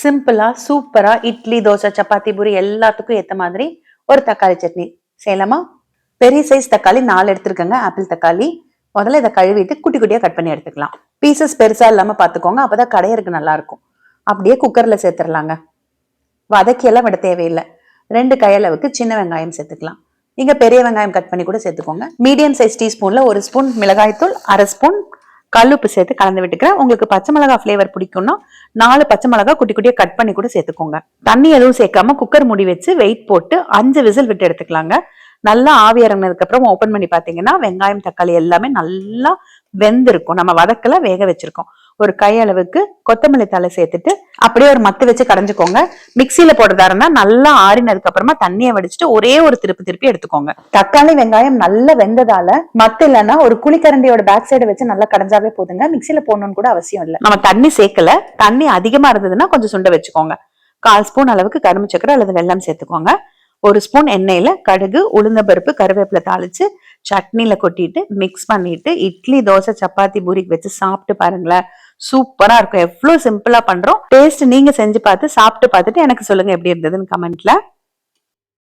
சிம்பிளா சூப்பரா இட்லி, தோசை, சப்பாத்தி, பூரி எல்லாத்துக்கும் ஏத்த மாதிரி ஒரு தக்காளி சட்னி செய்யலாமா? பெரிய சைஸ் தக்காளி 4 எடுத்துருக்கேங்க. ஆப்பிள் தக்காளி. முதல்ல இதை கழுவிட்டு குட்டி குட்டியா கட் பண்ணி எடுத்துக்கலாம். பீசஸ் பெருசா இல்லாம பாத்துக்கோங்க, அப்பதான் கடையருக்கு நல்லா இருக்கும். அப்படியே குக்கர்ல சேர்த்துடலாங்க. வதக்கியெல்லாம் விட தேவையில்லை. 2 கையளவுக்கு சின்ன வெங்காயம் சேர்த்துக்கலாம். நீங்க பெரிய வெங்காயம் கட் பண்ணி கூட சேர்த்துக்கோங்க. மீடியம் சைஸ் டீஸ்பூன்ல 1 ஸ்பூன் மிளகாய் தூள், 1/2 ஸ்பூன் கல்லுப்பு சேர்த்து கலந்து விட்டுக்கிறேன். உங்களுக்கு பச்சை மிளகா ஃபிளேவர் பிடிக்கும்னா 4 பச்சை மிளகா குட்டி குட்டியா கட் பண்ணி கூட சேர்த்துக்கோங்க. தண்ணி எதுவும் சேர்க்காம குக்கர் மூடி வச்சு வெயிட் போட்டு 5 விசில் விட்டு எடுத்துக்கலாங்க. நல்லா ஆவி இறங்கினதுக்கு அப்புறம் ஓபன் பண்ணி பாத்தீங்கன்னா வெங்காயம் தக்காளி எல்லாமே நல்லா வெந்திருக்கும். நம்ம வதக்கல, வேக வச்சிருக்கோம். ஒரு கையளவுக்கு கொத்தமல்லி தலை சேர்த்துட்டு அப்படியே ஒரு மத்து வச்சு கடைஞ்சுக்கோங்க. மிக்சியில போடுறதா இருந்தா நல்லா ஆறினதுக்கு அப்புறமா தண்ணியை வடிச்சிட்டு ஒரே ஒரு திருப்பி எடுத்துக்கோங்க. தக்காளி வெங்காயம் நல்லா வெந்ததால மத்து இல்லைன்னா ஒரு குழிக்கரண்டியோட பேக் சைடு வச்சு நல்லா கடைஞ்சாவே போதுங்க. மிக்சியில போடணும்னு கூட அவசியம் இல்லை. நம்ம தண்ணி சேர்க்கல. தண்ணி அதிகமா இருந்ததுன்னா கொஞ்சம் சுண்ட வச்சுக்கோங்க. 1/4 ஸ்பூன் அளவுக்கு கரும்பு சக்கரை அல்லது வெல்லம் சேர்த்துக்கோங்க. 1 ஸ்பூன் எண்ணெயில கடுகு, உளுந்த பருப்பு, கருவேப்பிலை தாளிச்சு சட்னில கொட்டிட்டு மிக்ஸ் பண்ணிட்டு இட்லி, தோசை, சப்பாத்தி, பூரிக்கு வச்சு சாப்பிட்டு பாருங்களேன். சூப்பரா இருக்கும். எவ்வளவு சிம்பிளா பண்றோம். டேஸ்ட் நீங்க செஞ்சு பார்த்து சாப்பிட்டு பார்த்துட்டு எனக்கு சொல்லுங்க எப்படி இருந்ததுன்னு கமெண்ட்ல.